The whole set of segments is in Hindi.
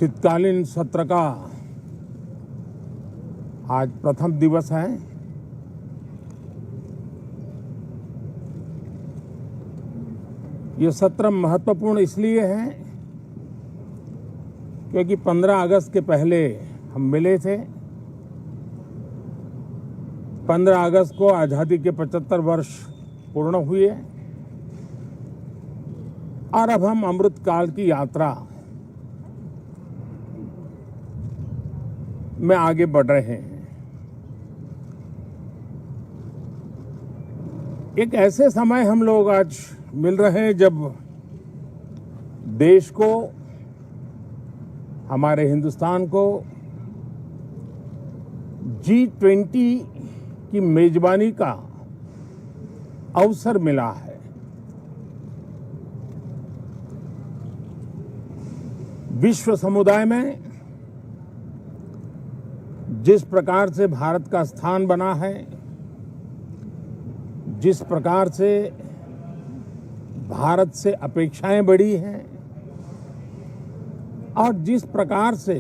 शीतकालीन सत्र का आज प्रथम दिवस है। ये सत्र महत्वपूर्ण इसलिए है क्योंकि 15 अगस्त के पहले हम मिले थे। 15 अगस्त को आज़ादी के 75 वर्ष पूर्ण हुए और अब हम अमृत काल की यात्रा में आगे बढ़ रहे हैं। एक ऐसे समय हम लोग आज मिल रहे हैं जब देश को, हमारे हिंदुस्तान को G20 की मेजबानी का अवसर मिला है। विश्व समुदाय में जिस प्रकार से भारत का स्थान बना है, जिस प्रकार से भारत से अपेक्षाएं बढ़ी हैं और जिस प्रकार से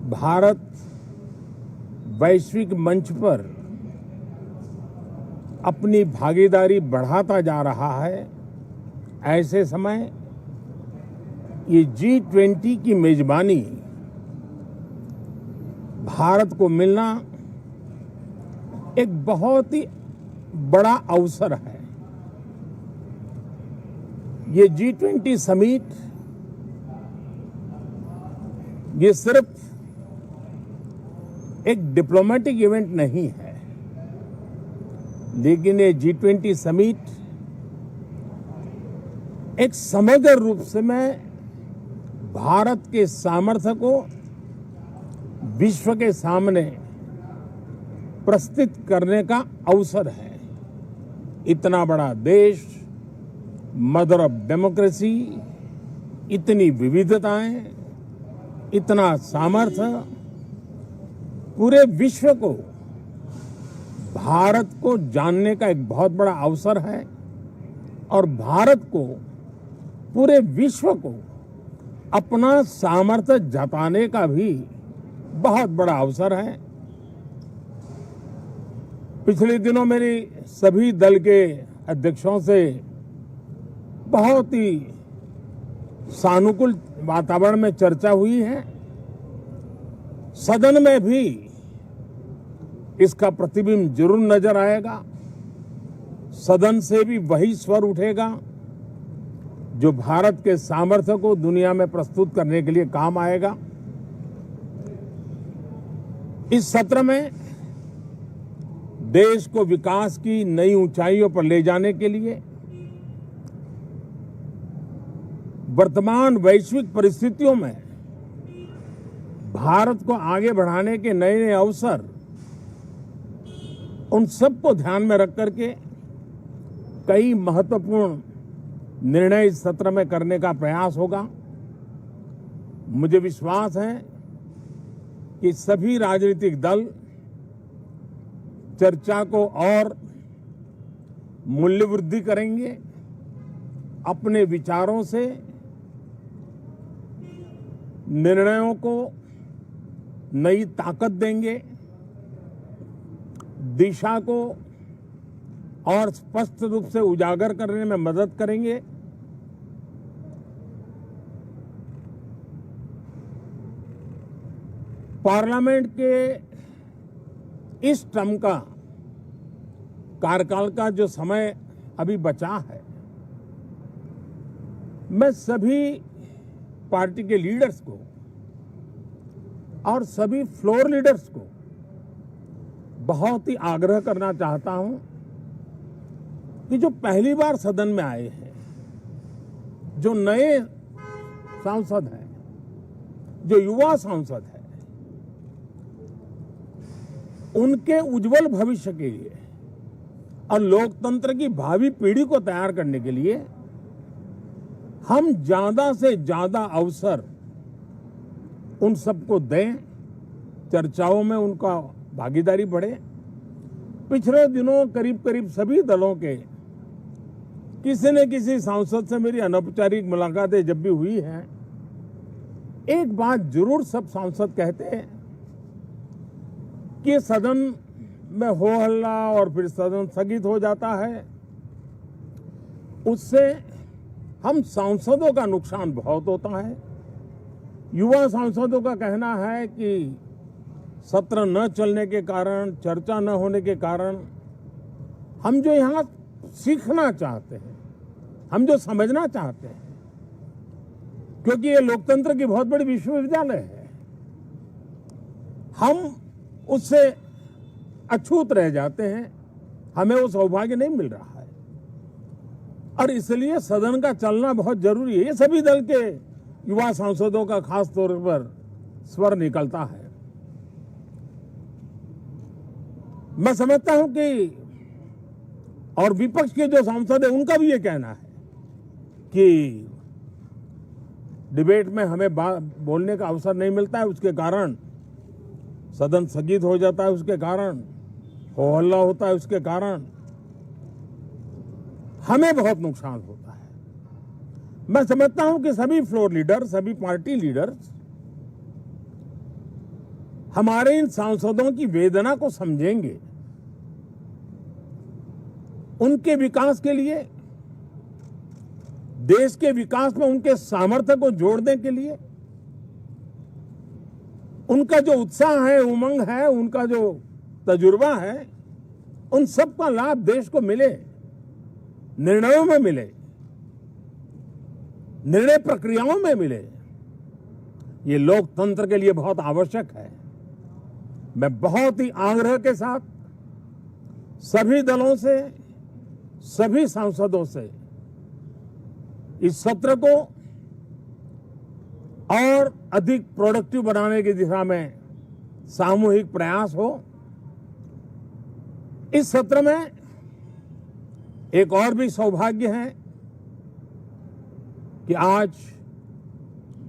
भारत वैश्विक मंच पर अपनी भागीदारी बढ़ाता जा रहा है, ऐसे समय ये G20 की मेजबानी भारत को मिलना एक बहुत ही बड़ा अवसर है। ये G20 समिट ये सिर्फ एक डिप्लोमेटिक इवेंट नहीं है, लेकिन ये G20 समिट एक समग्र रूप से मैं भारत के सामर्थ्य को विश्व के सामने प्रस्तुत करने का अवसर है। इतना बड़ा देश, मदर ऑफ डेमोक्रेसी, इतनी विविधताएं, इतना सामर्थ्य, पूरे विश्व को भारत को जानने का एक बहुत बड़ा अवसर है और भारत को, पूरे विश्व को अपना सामर्थ्य जताने का भी बहुत बड़ा अवसर है। पिछले दिनों मेरी सभी दल के अध्यक्षों से बहुत ही सानुकूल वातावरण में चर्चा हुई है। सदन में भी इसका प्रतिबिंब जरूर नजर आएगा। सदन से भी वही स्वर उठेगा जो भारत के सामर्थ्य को दुनिया में प्रस्तुत करने के लिए काम आएगा। इस सत्र में देश को विकास की नई ऊंचाइयों पर ले जाने के लिए वर्तमान वैश्विक परिस्थितियों में भारत को आगे बढ़ाने के नए नए अवसर, उन सबको ध्यान में रख करके कई महत्वपूर्ण निर्णय इस सत्र में करने का प्रयास होगा। मुझे विश्वास है कि सभी राजनीतिक दल चर्चा को और मूल्य वृद्धि करेंगे, अपने विचारों से निर्णयों को नई ताकत देंगे, दिशा को और स्पष्ट रूप से उजागर करने में मदद करेंगे। पार्लियामेंट के इस टर्म का कार्यकाल का जो समय अभी बचा है, मैं सभी पार्टी के लीडर्स को और सभी फ्लोर लीडर्स को बहुत ही आग्रह करना चाहता हूं कि जो पहली बार सदन में आए हैं, जो नए सांसद हैं, जो युवा सांसद हैं, उनके उज्जवल भविष्य के लिए और लोकतंत्र की भावी पीढ़ी को तैयार करने के लिए हम ज्यादा से ज्यादा अवसर उन सबको दें, चर्चाओं में उनका भागीदारी बढ़े। पिछले दिनों करीब करीब सभी दलों के किसी न किसी सांसद से मेरी अनौपचारिक मुलाकातें जब भी हुई हैं, एक बात जरूर सब सांसद कहते हैं कि सदन में हो हल्ला और फिर सदन स्थगित हो जाता है, उससे हम सांसदों का नुकसान बहुत होता है। युवा सांसदों का कहना है कि सत्र न चलने के कारण, चर्चा न होने के कारण हम जो यहाँ सीखना चाहते हैं, हम जो समझना चाहते हैं, क्योंकि ये लोकतंत्र की बहुत बड़ी विश्वविद्यालय है, हम उससे अछूत रह जाते हैं, हमें वो सौभाग्य नहीं मिल रहा है और इसलिए सदन का चलना बहुत जरूरी है। ये सभी दल के युवा सांसदों का खास तौर पर स्वर निकलता है। मैं समझता हूं कि और विपक्ष के जो सांसद है उनका भी ये कहना है कि डिबेट में हमें बोलने का अवसर नहीं मिलता है, उसके कारण सदन स्थगित हो जाता है, उसके कारण हो हल्ला होता है, उसके कारण हमें बहुत नुकसान होता है। मैं समझता हूं कि सभी फ्लोर लीडर, सभी पार्टी लीडर्स हमारे इन सांसदों की वेदना को समझेंगे, उनके विकास के लिए, देश के विकास में उनके सामर्थ्य को जोड़ने के लिए, उनका जो उत्साह है, उमंग है, उनका जो तजुर्बा है, उन सब का लाभ देश को मिले, निर्णयों में मिले, निर्णय प्रक्रियाओं में मिले। ये लोकतंत्र के लिए बहुत आवश्यक है। मैं बहुत ही आग्रह के साथ सभी दलों से, सभी सांसदों से इस सत्र को और अधिक प्रोडक्टिव बनाने की दिशा में सामूहिक प्रयास हो। इस सत्र में एक और भी सौभाग्य है कि आज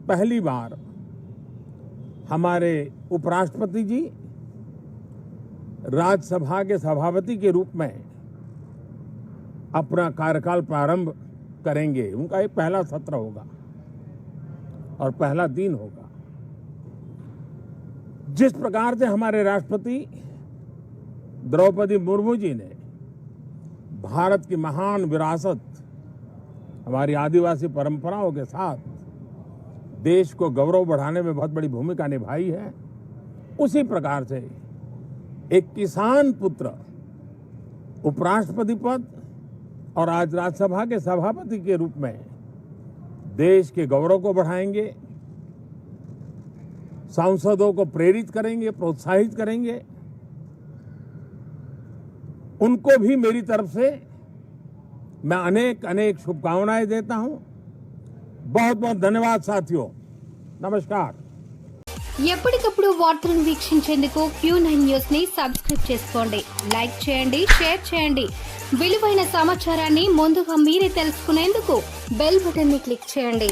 पहली बार हमारे उपराष्ट्रपति जी राज्यसभा के सभापति के रूप में अपना कार्यकाल प्रारंभ करेंगे। उनका ये पहला सत्र होगा और पहला दिन होगा। जिस प्रकार से हमारे राष्ट्रपति द्रौपदी मुर्मू जी ने भारत की महान विरासत, हमारी आदिवासी परंपराओं के साथ देश को गौरव बढ़ाने में बहुत बड़ी भूमिका निभाई है, उसी प्रकार से एक किसान पुत्र उपराष्ट्रपति पद और आज राज्यसभा के सभापति के रूप में देश के गौरव को बढ़ाएंगे, सांसदों को प्रेरित करेंगे, प्रोत्साहित करेंगे। उनको भी मेरी तरफ से मैं अनेक अनेक शुभकामनाएं देता हूं। बहुत बहुत धन्यवाद साथियों। नमस्कार। ఎప్పటికప్పుడు వార్తలను వీక్షించేందుకు Q9 న్యూస్ ని సబ్స్క్రైబ్ చేసుకోండి, లైక్ చేయండి, షేర్ చేయండి. విలువైన సమాచారాన్ని ముందుగా మీరే తెలుసుకునేందుకు బెల్ బటన్ ని క్లిక్ చేయండి.